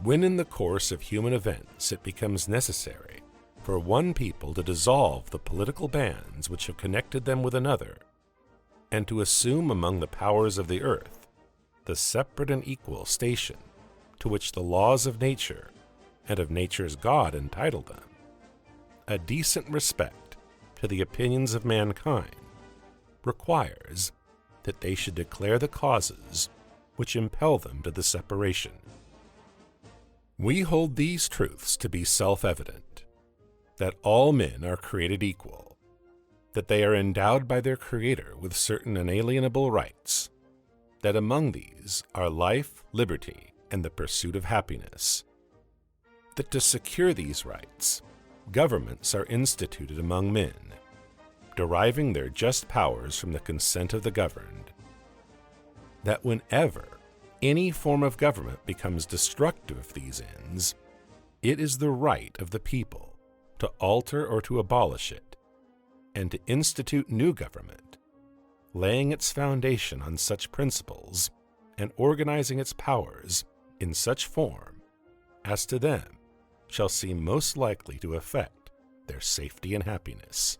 When in the course of human events it becomes necessary for one people to dissolve the political bands which have connected them with another, and to assume among the powers of the earth the separate and equal station to which the laws of nature and of nature's God entitle them, a decent respect to the opinions of mankind requires that they should declare the causes which impel them to the separation. We hold these truths to be self-evident, that all men are created equal, that they are endowed by their Creator with certain inalienable rights, that among these are life, liberty, and the pursuit of happiness, that to secure these rights, governments are instituted among men, deriving their just powers from the consent of the governed, that whenever any form of government becomes destructive of these ends, it is the right of the people to alter or to abolish it, and to institute new government, laying its foundation on such principles and organizing its powers in such form as to them shall seem most likely to affect their safety and happiness.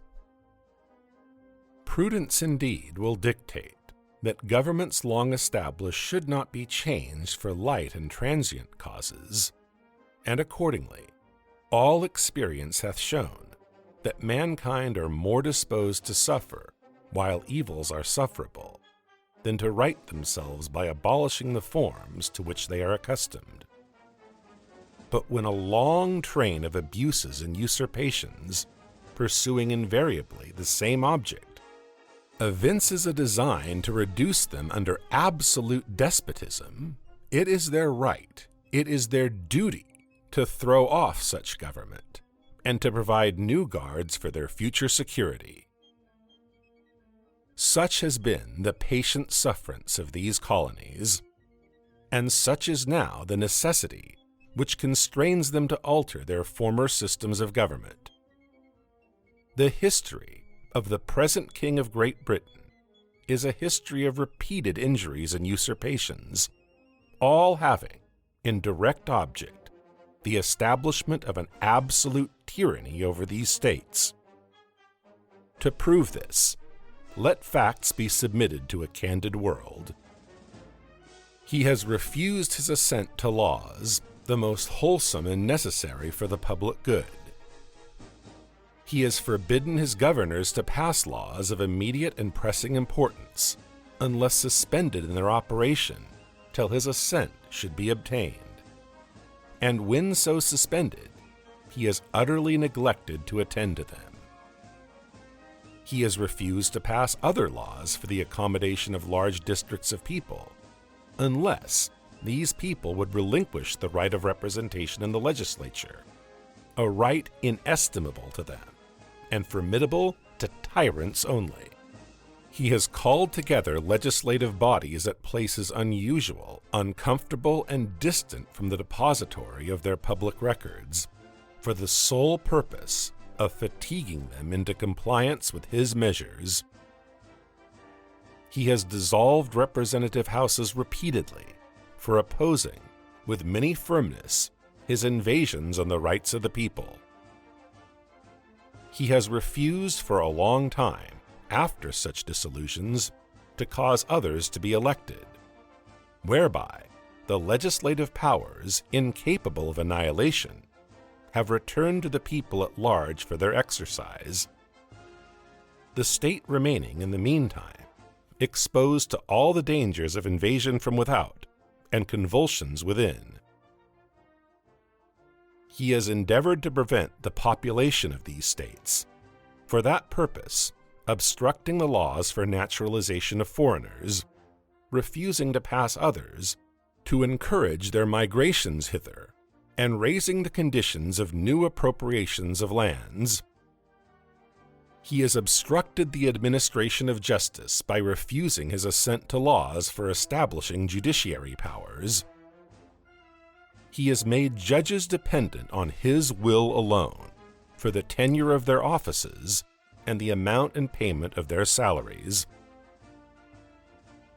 Prudence indeed will dictate that governments long established should not be changed for light and transient causes, and accordingly, all experience hath shown that mankind are more disposed to suffer while evils are sufferable than to right themselves by abolishing the forms to which they are accustomed. But when a long train of abuses and usurpations, pursuing invariably the same object, evinces a design to reduce them under absolute despotism, it is their right, it is their duty to throw off such government and to provide new guards for their future security. Such has been the patient sufferance of these colonies, and such is now the necessity which constrains them to alter their former systems of government. The history of the present King of Great Britain is a history of repeated injuries and usurpations, all having in direct object the establishment of an absolute tyranny over these states. To prove this, let facts be submitted to a candid world. He has refused his assent to laws, the most wholesome and necessary for the public good. He has forbidden his governors to pass laws of immediate and pressing importance, unless suspended in their operation till his assent should be obtained. And when so suspended, he has utterly neglected to attend to them. He has refused to pass other laws for the accommodation of large districts of people, unless these people would relinquish the right of representation in the legislature, a right inestimable to them, and formidable to tyrants only. He has called together legislative bodies at places unusual, uncomfortable, and distant from the depository of their public records, for the sole purpose of fatiguing them into compliance with his measures. He has dissolved representative houses repeatedly for opposing, with many firmness, his invasions on the rights of the people. He has refused for a long time, after such dissolutions, to cause others to be elected, whereby the legislative powers, incapable of annihilation, have returned to the people at large for their exercise, the state remaining in the meantime exposed to all the dangers of invasion from without and convulsions within. He has endeavored to prevent the population of these states, for that purpose obstructing the laws for naturalization of foreigners, refusing to pass others to encourage their migrations hither, and raising the conditions of new appropriations of lands. He has obstructed the administration of justice by refusing his assent to laws for establishing judiciary powers. He has made judges dependent on his will alone for the tenure of their offices and the amount and payment of their salaries.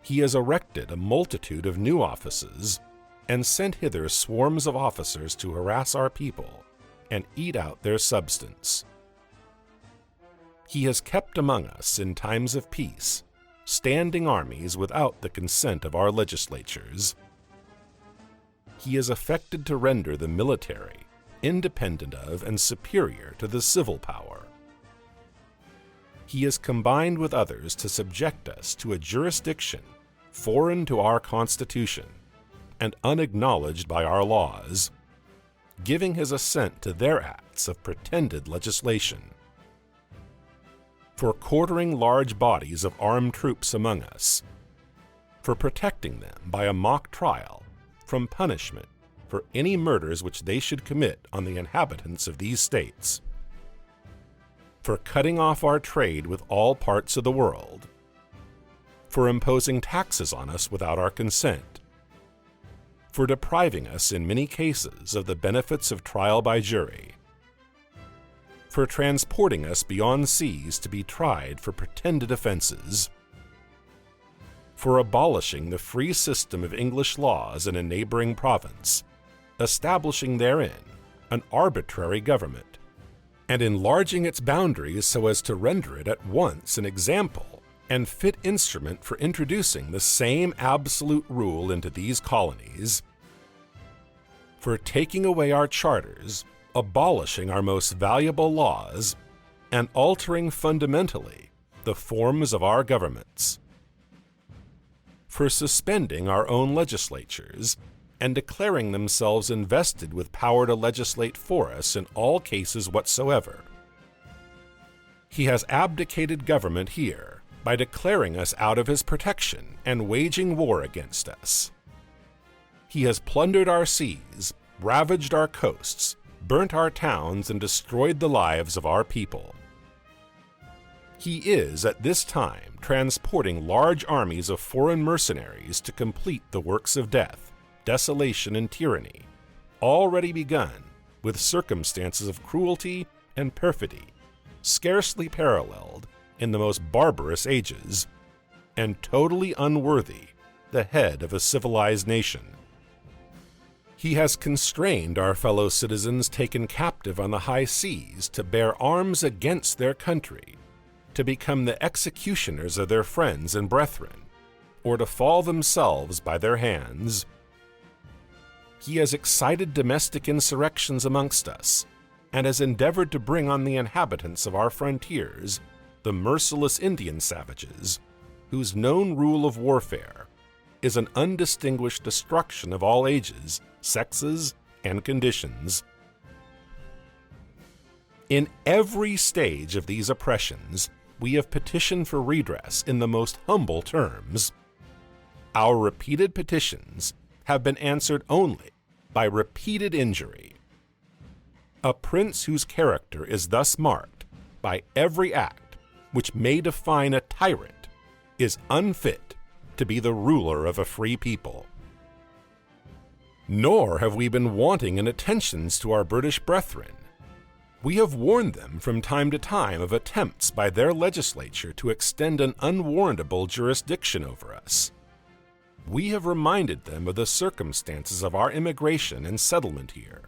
He has erected a multitude of new offices and sent hither swarms of officers to harass our people and eat out their substance. He has kept among us in times of peace standing armies without the consent of our legislatures. He has affected to render the military independent of and superior to the civil power. He has combined with others to subject us to a jurisdiction foreign to our Constitution and unacknowledged by our laws, giving his assent to their acts of pretended legislation. For quartering large bodies of armed troops among us, for protecting them by a mock trial from punishment for any murders which they should commit on the inhabitants of these states, for cutting off our trade with all parts of the world, for imposing taxes on us without our consent, for depriving us in many cases of the benefits of trial by jury, for transporting us beyond seas to be tried for pretended offenses, for abolishing the free system of English laws in a neighboring province, establishing therein an arbitrary government, and enlarging its boundaries so as to render it at once an example and fit instrument for introducing the same absolute rule into these colonies, for taking away our charters, abolishing our most valuable laws, and altering fundamentally the forms of our governments, for suspending our own legislatures and declaring themselves invested with power to legislate for us in all cases whatsoever. He has abdicated government here by declaring us out of his protection and waging war against us. He has plundered our seas, ravaged our coasts, burnt our towns, and destroyed the lives of our people. He is at this time transporting large armies of foreign mercenaries to complete the works of death, desolation, and tyranny, already begun with circumstances of cruelty and perfidy, scarcely paralleled in the most barbarous ages, and totally unworthy the head of a civilized nation. He has constrained our fellow citizens taken captive on the high seas to bear arms against their country, to become the executioners of their friends and brethren, or to fall themselves by their hands. He has excited domestic insurrections amongst us, and has endeavored to bring on the inhabitants of our frontiers the merciless Indian savages, whose known rule of warfare is an undistinguished destruction of all ages, sexes, and conditions. In every stage of these oppressions, we have petitioned for redress in the most humble terms. Our repeated petitions have been answered only by repeated injury. A prince whose character is thus marked by every act which may define a tyrant is unfit to be the ruler of a free people. Nor have we been wanting in attentions to our British brethren. We have warned them from time to time of attempts by their legislature to extend an unwarrantable jurisdiction over us. We have reminded them of the circumstances of our immigration and settlement here.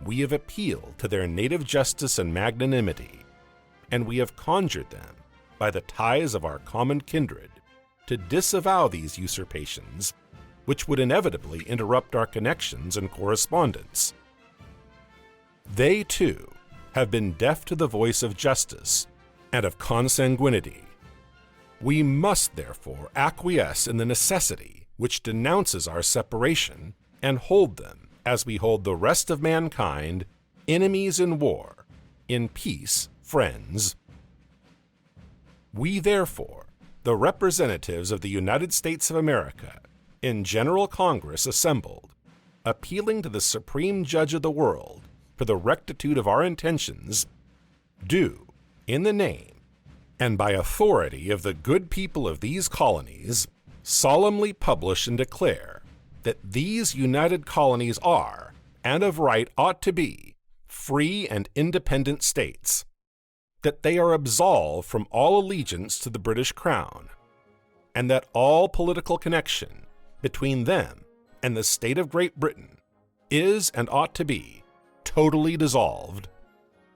We have appealed to their native justice and magnanimity, and we have conjured them, by the ties of our common kindred, to disavow these usurpations, which would inevitably interrupt our connections and correspondence. They, too, have been deaf to the voice of justice and of consanguinity. We must, therefore, acquiesce in the necessity which denounces our separation and hold them, as we hold the rest of mankind, enemies in war, in peace, friends. We, therefore, the representatives of the United States of America, in General Congress assembled, appealing to the Supreme Judge of the world for the rectitude of our intentions, do, in the name and by authority of the good people of these colonies, solemnly publish and declare that these united colonies are, and of right ought to be, free and independent states, that they are absolved from all allegiance to the British Crown, and that all political connection between them and the state of Great Britain is and ought to be totally dissolved,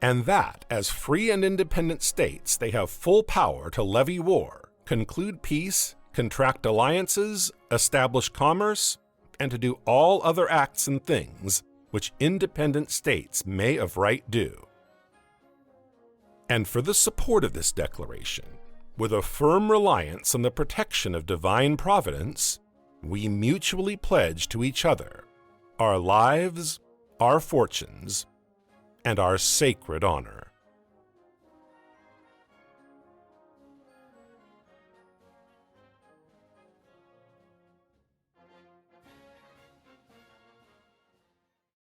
and that as free and independent states they have full power to levy war, conclude peace, contract alliances, establish commerce, and to do all other acts and things which independent states may of right do. And for the support of this declaration, with a firm reliance on the protection of divine providence, we mutually pledge to each other our lives, our fortunes, and our sacred honor.